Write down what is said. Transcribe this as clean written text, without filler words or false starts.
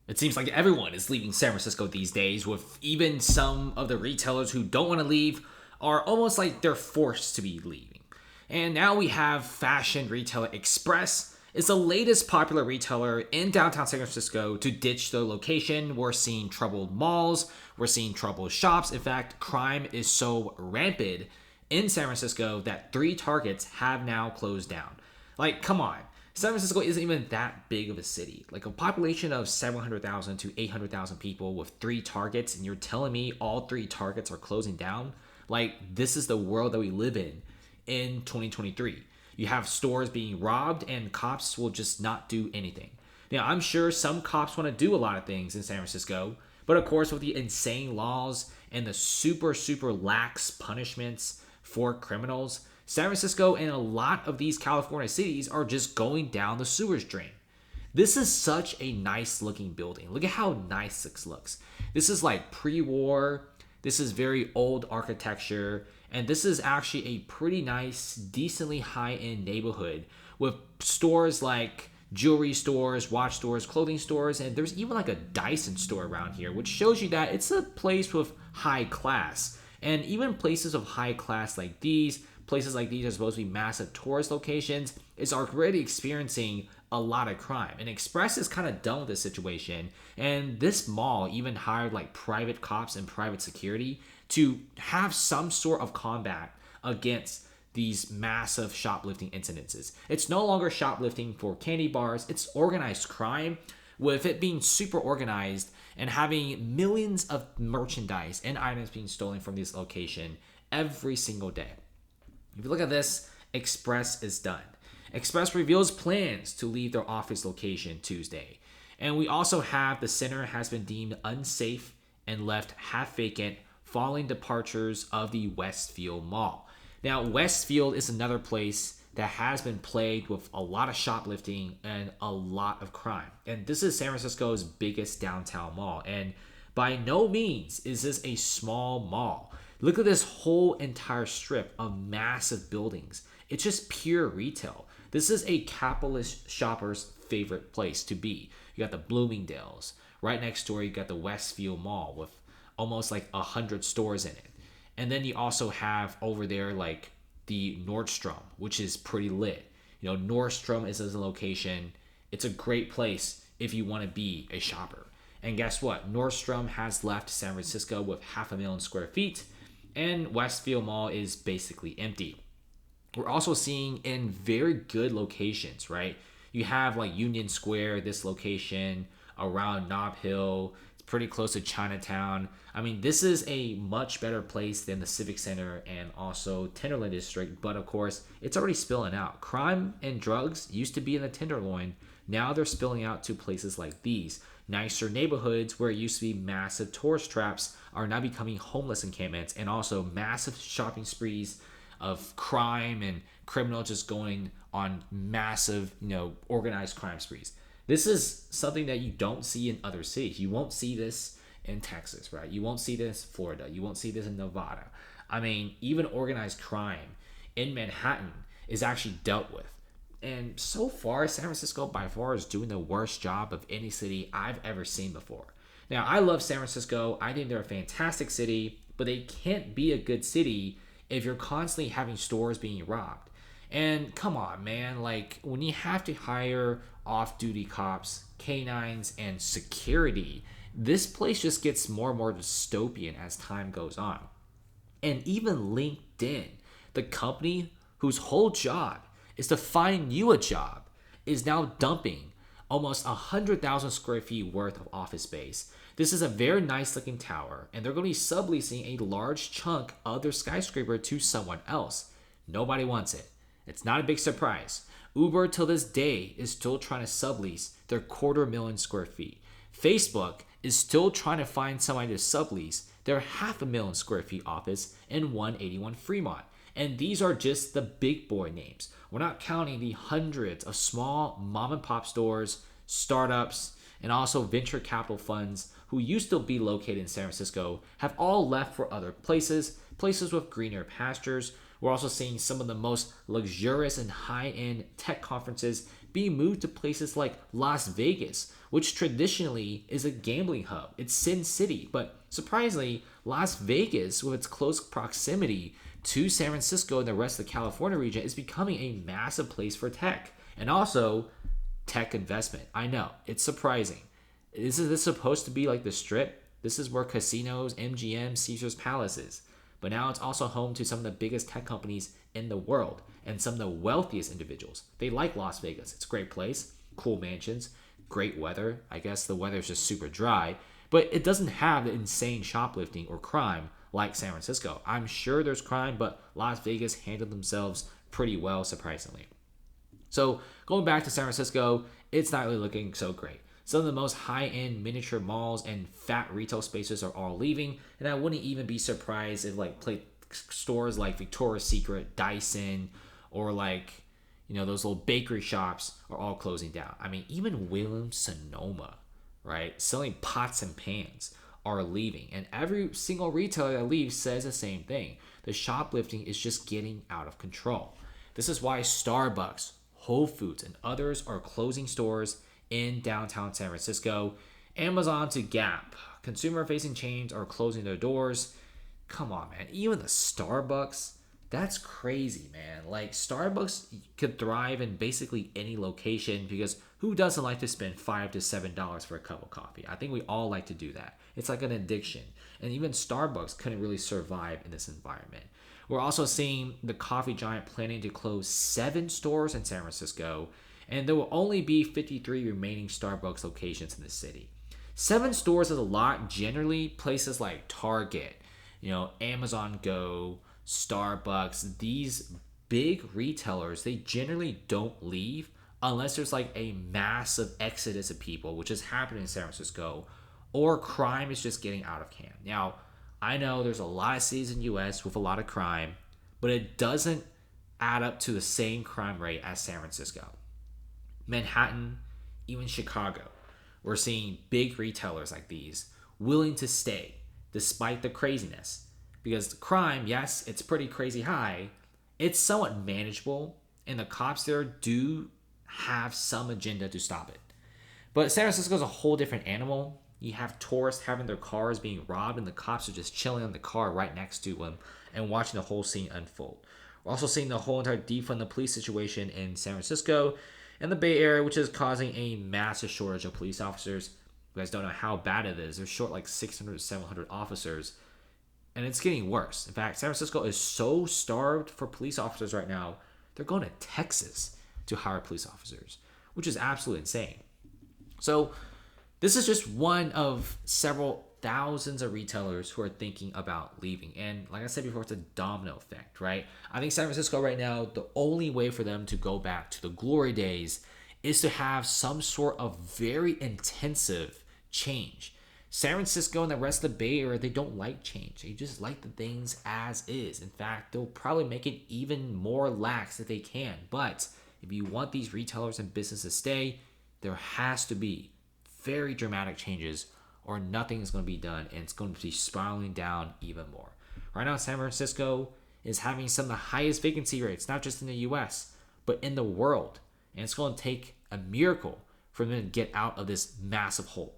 It seems like everyone is leaving San Francisco these days, with even some of the retailers who don't want to leave are almost like they're forced to be leaving. And now we have fashion retailer Express is the latest popular retailer in downtown San Francisco to ditch their location. We're seeing troubled malls, we're seeing troubled shops. In fact, crime is so rampant in San Francisco that 3 Targets have now closed down. Like, come on. San Francisco isn't even that big of a city. Like a population of 700,000 to 800,000 people with 3 Targets, and you're telling me all 3 Targets are closing down? Like, this is the world that we live in 2023. You have stores being robbed and cops will just not do anything. Now, I'm sure some cops want to do a lot of things in San Francisco, but of course with the insane laws and the super lax punishments for criminals, San Francisco and a lot of these California cities are just going down the sewage drain. This is such a nice looking building. Look at how nice this looks. This is like pre-war. This is very old architecture. And this is actually a pretty nice, decently high-end neighborhood with stores like jewelry stores, watch stores, clothing stores, and there's even like a Dyson store around here, which shows you that it's a place with high class. And even places of high class like these, places like these are supposed to be massive tourist locations, is already experiencing a lot of crime. And Express is kind of done with this situation. And this mall even hired like private cops and private security to have some sort of combat against these massive shoplifting incidences. It's no longer shoplifting for candy bars, it's organized crime, with it being super organized and having millions of merchandise and items being stolen from this location every single day. If you look at this, Express is done. Express reveals plans to leave their office location Tuesday. And we also have the center has been deemed unsafe and left half vacant following departures of the Westfield Mall. Now, Westfield is another place that has been plagued with a lot of shoplifting and a lot of crime. And this is San Francisco's biggest downtown mall. And by no means is this a small mall. Look at this whole entire strip of massive buildings. It's just pure retail. This is a capitalist shopper's favorite place to be. You got the Bloomingdale's. Right next door, you got the Westfield Mall with almost like 100 stores in it. And then you also have over there like the Nordstrom, which is pretty lit. You know, Nordstrom is a location. It's a great place if you want to be a shopper. And guess what? Nordstrom has left San Francisco with 500,000 square feet, and Westfield Mall is basically empty. We're also seeing in very good locations, right? You have like Union Square, this location around Nob Hill. It's pretty close to Chinatown. I mean, this is a much better place than the Civic Center and also Tenderloin District, but of course, it's already spilling out. Crime and drugs used to be in the Tenderloin. Now they're spilling out to places like these. Nicer neighborhoods where it used to be massive tourist traps are now becoming homeless encampments, and also massive shopping sprees of crime and criminals just going on massive, organized crime sprees. This is something that you don't see in other cities. You won't see this in Texas, right? You won't see this in Florida. You won't see this in Nevada. I mean, even organized crime in Manhattan is actually dealt with. And so far, San Francisco by far is doing the worst job of any city I've ever seen before. Now, I love San Francisco. I think they're a fantastic city, but they can't be a good city if you're constantly having stores being robbed. And come on, man, like when you have to hire off-duty cops, canines, and security, this place just gets more and more dystopian as time goes on. And even LinkedIn, the company whose whole job is to find you a job, is now dumping almost 100,000 square feet worth of office space. This is a very nice looking tower, and they're going to be subleasing a large chunk of their skyscraper to someone else. Nobody wants it. It's not a big surprise. Uber till this day is still trying to sublease their 250,000 square feet. Facebook is still trying to find somebody to sublease their 500,000 square feet office in 181 Fremont. And these are just the big boy names. We're not counting the hundreds of small mom and pop stores, startups, and also venture capital funds who used to be located in San Francisco have all left for other places with greener pastures. We're also seeing some of the most luxurious and high-end tech conferences being moved to places like Las Vegas, which traditionally is a gambling hub. It's Sin City, but surprisingly, Las Vegas, with its close proximity to San Francisco and the rest of the California region, is becoming a massive place for tech and also tech investment. I know, it's surprising. Is this supposed to be like the Strip? This is where casinos, MGM, Caesar's Palace is. But now it's also home to some of the biggest tech companies in the world and some of the wealthiest individuals. They like Las Vegas. It's a great place, cool mansions, great weather. I guess the weather is just super dry, but it doesn't have the insane shoplifting or crime like San Francisco. I'm sure there's crime, but Las Vegas handled themselves pretty well, surprisingly. So going back to San Francisco, it's not really looking so great. Some of the most high-end miniature malls and fat retail spaces are all leaving, and I wouldn't even be surprised if stores like Victoria's Secret, Dyson, or those little bakery shops are all closing down. I mean, even Williams-Sonoma, right, selling pots and pans are leaving, and every single retailer that leaves says the same thing. The shoplifting is just getting out of control. This is why Starbucks, Whole Foods, and others are closing stores in downtown San Francisco. Amazon to Gap, consumer-facing chains are closing their doors. Come on, man. Even the Starbucks, that's crazy, man. Like, Starbucks could thrive in basically any location because who doesn't like to spend $5 to $7 for a cup of coffee? I think we all like to do that. It's like an addiction. And even Starbucks couldn't really survive in this environment. We're also seeing the coffee giant planning to close 7 stores in San Francisco, and there will only be 53 remaining Starbucks locations in the city. 7 stores is a lot. Generally, places like Target, Amazon Go, Starbucks, these big retailers, they generally don't leave unless there's like a massive exodus of people, which is happening in San Francisco, or crime is just getting out of hand. Now, I know there's a lot of cities in the US with a lot of crime, but it doesn't add up to the same crime rate as San Francisco. Manhattan, even Chicago, we're seeing big retailers like these willing to stay despite the craziness. Because the crime, yes, it's pretty crazy high, it's somewhat manageable, and the cops there do have some agenda to stop it. But San Francisco is a whole different animal. You have tourists having their cars being robbed, and the cops are just chilling on the car right next to them and watching the whole scene unfold. We're also seeing the whole entire defund the police situation in San Francisco and the Bay Area, which is causing a massive shortage of police officers. You guys don't know how bad it is. They're short like 600 to 700 officers, and it's getting worse. In fact, San Francisco is so starved for police officers right now, they're going to Texas to hire police officers, which is absolutely insane. So this is just one of several thousands of retailers who are thinking about leaving. And like I said before, it's a domino effect, right? I think San Francisco right now, the only way for them to go back to the glory days is to have some sort of very intensive change. San Francisco and the rest of the Bay Area, they don't like change. They just like the things as is. In fact, they'll probably make it even more lax if they can. But if you want these retailers and businesses to stay, there has to be very dramatic changes or nothing is going to be done, and it's going to be spiraling down even more. Right now, San Francisco is having some of the highest vacancy rates, not just in the US, but in the world. And it's going to take a miracle for them to get out of this massive hole.